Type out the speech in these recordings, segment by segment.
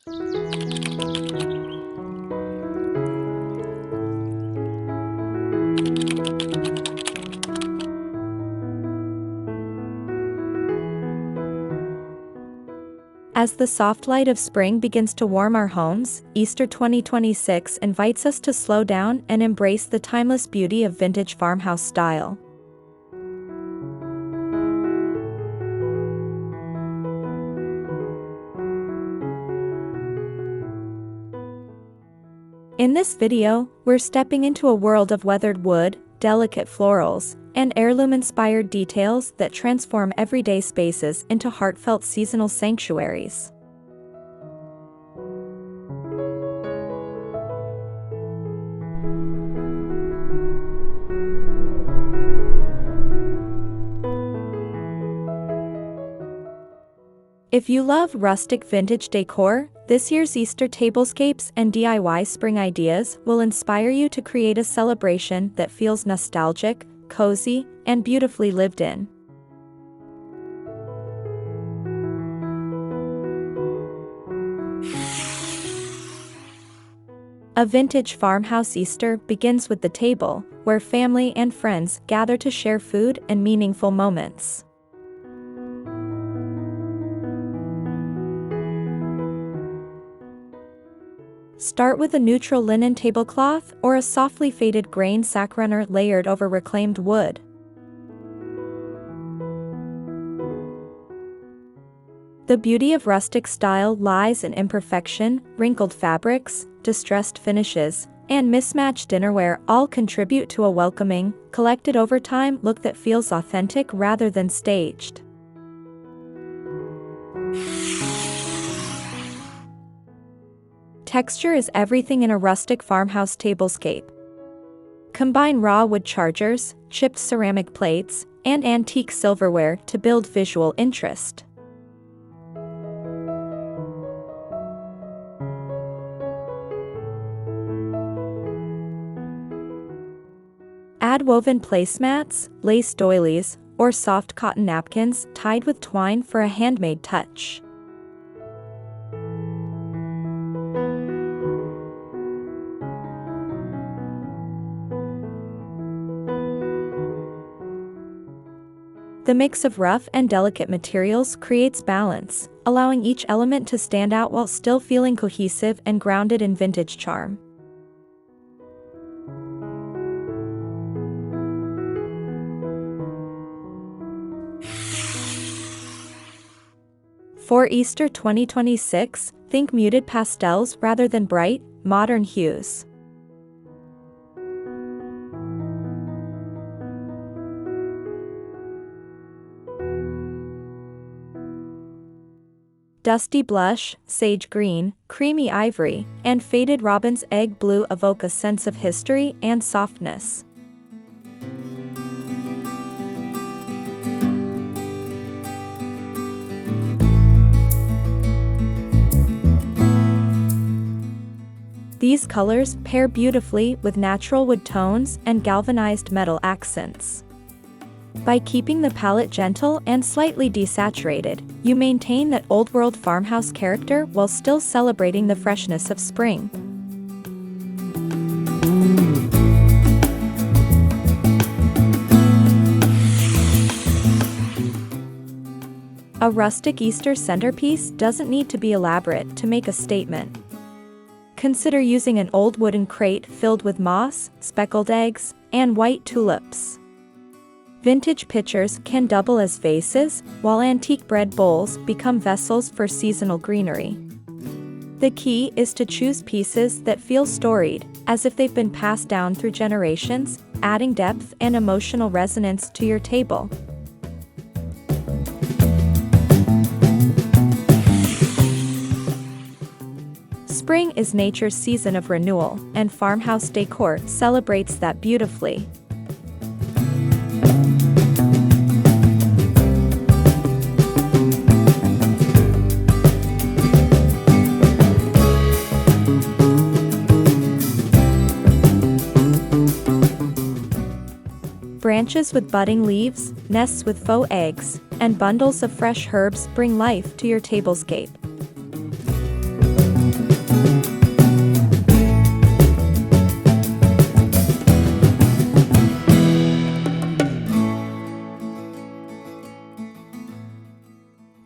As the soft light of spring begins to warm our homes, Easter 2026 invites us to slow down and embrace the timeless beauty of vintage farmhouse style. In this video, we're stepping into a world of weathered wood, delicate florals, and heirloom-inspired details that transform everyday spaces into heartfelt seasonal sanctuaries. If you love rustic vintage decor, this year's Easter tablescapes and DIY spring ideas will inspire you to create a celebration that feels nostalgic, cozy, and beautifully lived in. A vintage farmhouse Easter begins with the table, where family and friends gather to share food and meaningful moments. Start with a neutral linen tablecloth or a softly faded grain sack runner layered over reclaimed wood. The beauty of rustic style lies in imperfection, wrinkled fabrics, distressed finishes, and mismatched dinnerware all contribute to a welcoming, collected over time look that feels authentic rather than staged. Texture is everything in a rustic farmhouse tablescape. Combine raw wood chargers, chipped ceramic plates, and antique silverware to build visual interest. Add woven placemats, lace doilies, or soft cotton napkins tied with twine for a handmade touch. The mix of rough and delicate materials creates balance, allowing each element to stand out while still feeling cohesive and grounded in vintage charm. For Easter 2026, think muted pastels rather than bright, modern hues. Dusty blush, sage green, creamy ivory, and faded robin's egg blue evoke a sense of history and softness. These colors pair beautifully with natural wood tones and galvanized metal accents. By keeping the palette gentle and slightly desaturated, you maintain that old-world farmhouse character while still celebrating the freshness of spring. A rustic Easter centerpiece doesn't need to be elaborate to make a statement. Consider using an old wooden crate filled with moss, speckled eggs, and white tulips. Vintage pitchers can double as vases, while antique bread bowls become vessels for seasonal greenery. The key is to choose pieces that feel storied, as if they've been passed down through generations, adding depth and emotional resonance to your table. Spring is nature's season of renewal, and farmhouse decor celebrates that beautifully. Branches with budding leaves, nests with faux eggs, and bundles of fresh herbs bring life to your tablescape.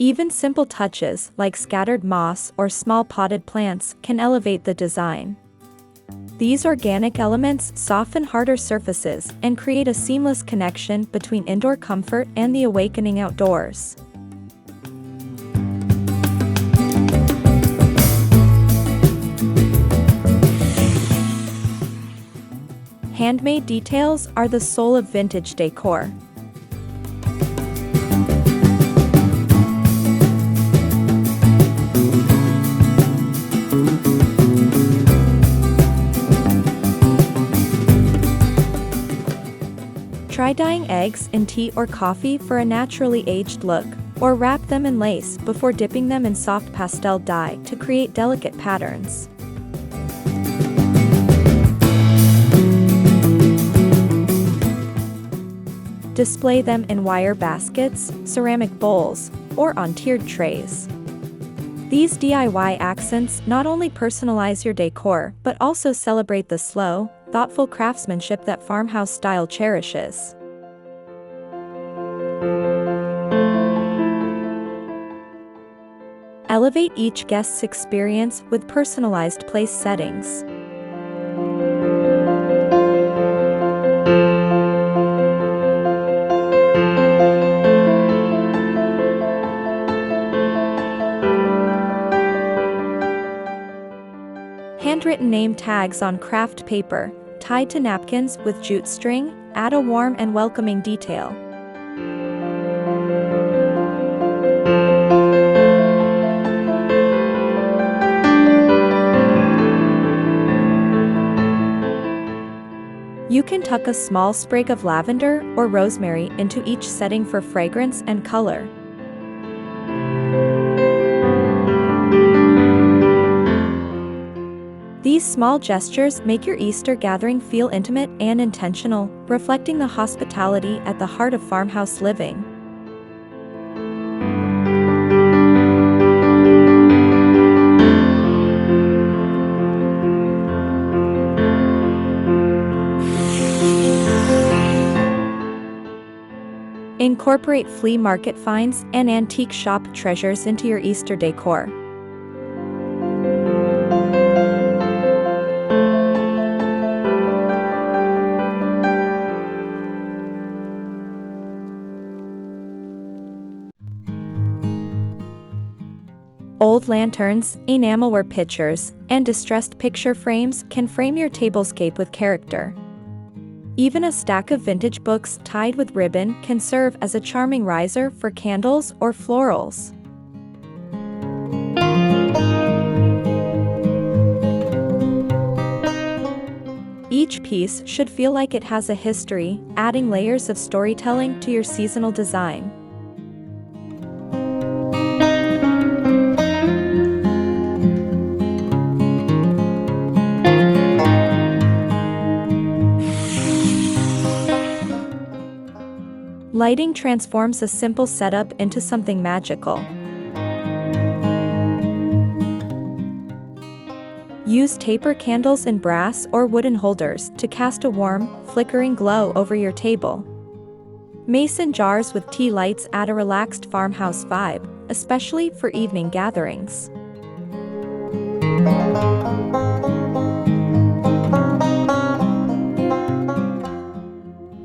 Even simple touches like scattered moss or small potted plants can elevate the design. These organic elements soften harder surfaces and create a seamless connection between indoor comfort and the awakening outdoors. Handmade details are the soul of vintage decor. Try dyeing eggs in tea or coffee for a naturally aged look, or wrap them in lace before dipping them in soft pastel dye to create delicate patterns. Display them in wire baskets, ceramic bowls, or on tiered trays. These DIY accents not only personalize your decor but also celebrate the slow, thoughtful craftsmanship that farmhouse style cherishes. Elevate each guest's experience with personalized place settings. Handwritten name tags on craft paper, tied to napkins with jute string, add a warm and welcoming detail. You can tuck a small sprig of lavender or rosemary into each setting for fragrance and color. These small gestures make your Easter gathering feel intimate and intentional, reflecting the hospitality at the heart of farmhouse living. Incorporate flea market finds and antique shop treasures into your Easter decor. Old lanterns, enamelware pictures, and distressed picture frames can frame your tablescape with character. Even a stack of vintage books tied with ribbon can serve as a charming riser for candles or florals. Each piece should feel like it has a history, adding layers of storytelling to your seasonal design. Lighting transforms a simple setup into something magical. Use taper candles in brass or wooden holders to cast a warm, flickering glow over your table. Mason jars with tea lights add a relaxed farmhouse vibe, especially for evening gatherings.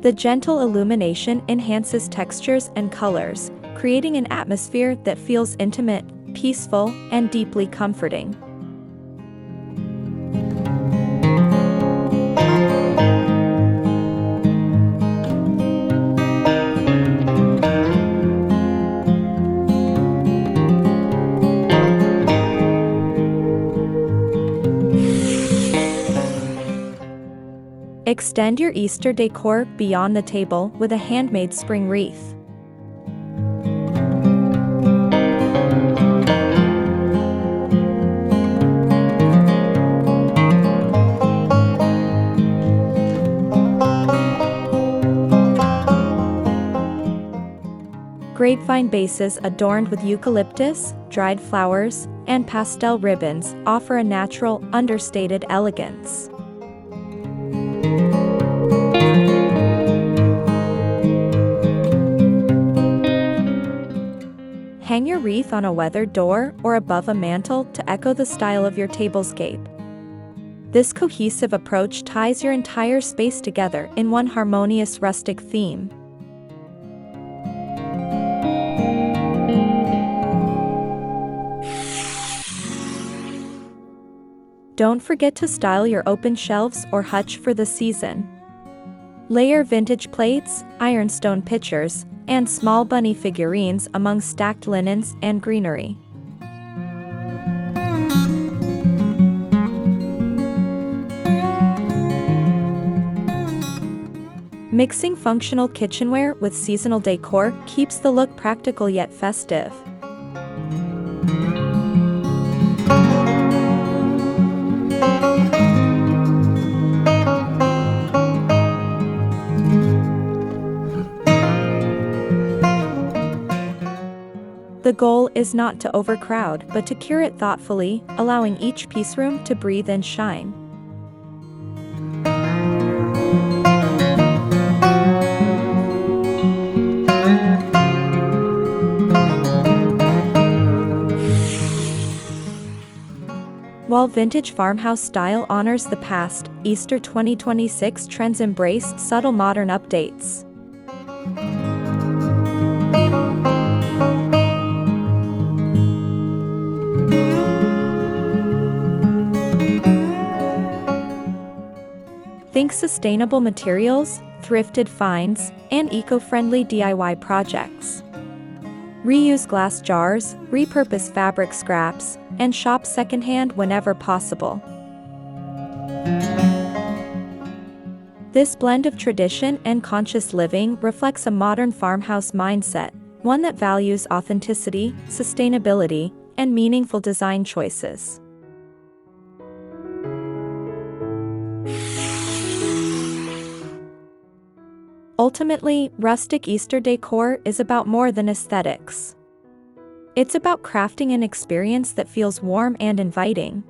The gentle illumination enhances textures and colors, creating an atmosphere that feels intimate, peaceful, and deeply comforting. Extend your Easter decor beyond the table with a handmade spring wreath. Grapevine bases adorned with eucalyptus, dried flowers, and pastel ribbons offer a natural, understated elegance. Hang your wreath on a weathered door or above a mantel to echo the style of your tablescape. This cohesive approach ties your entire space together in one harmonious rustic theme. Don't forget to style your open shelves or hutch for the season. Layer vintage plates, ironstone pitchers, and small bunny figurines among stacked linens and greenery. Mixing functional kitchenware with seasonal decor keeps the look practical yet festive. The goal is not to overcrowd but to curate thoughtfully, allowing each piece room to breathe and shine. While vintage farmhouse style honors the past, Easter 2026 trends embrace subtle modern updates. Think sustainable materials, thrifted finds, and eco-friendly DIY projects. Reuse glass jars, repurpose fabric scraps, and shop secondhand whenever possible. This blend of tradition and conscious living reflects a modern farmhouse mindset, one that values authenticity, sustainability, and meaningful design choices. Ultimately, rustic Easter decor is about more than aesthetics. It's about crafting an experience that feels warm and inviting.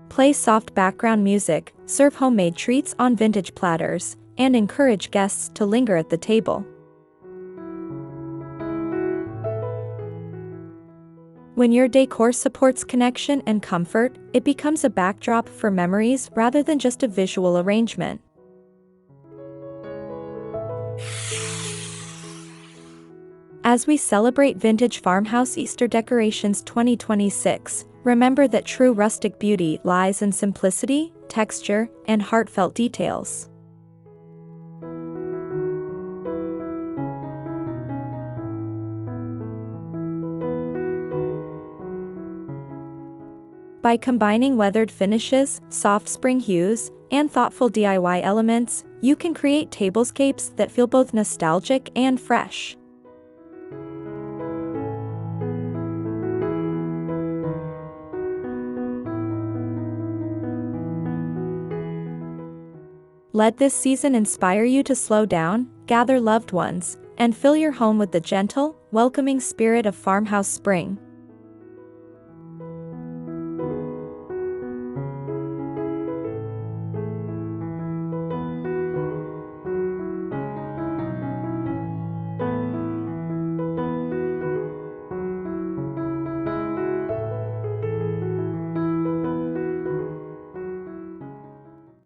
Play soft background music, serve homemade treats on vintage platters, and encourage guests to linger at the table. When your decor supports connection and comfort, it becomes a backdrop for memories rather than just a visual arrangement. As we celebrate Vintage Farmhouse Easter Decorations 2026, remember that true rustic beauty lies in simplicity, texture, and heartfelt details. By combining weathered finishes, soft spring hues, and thoughtful DIY elements, you can create tablescapes that feel both nostalgic and fresh. Let this season inspire you to slow down, gather loved ones, and fill your home with the gentle, welcoming spirit of farmhouse spring.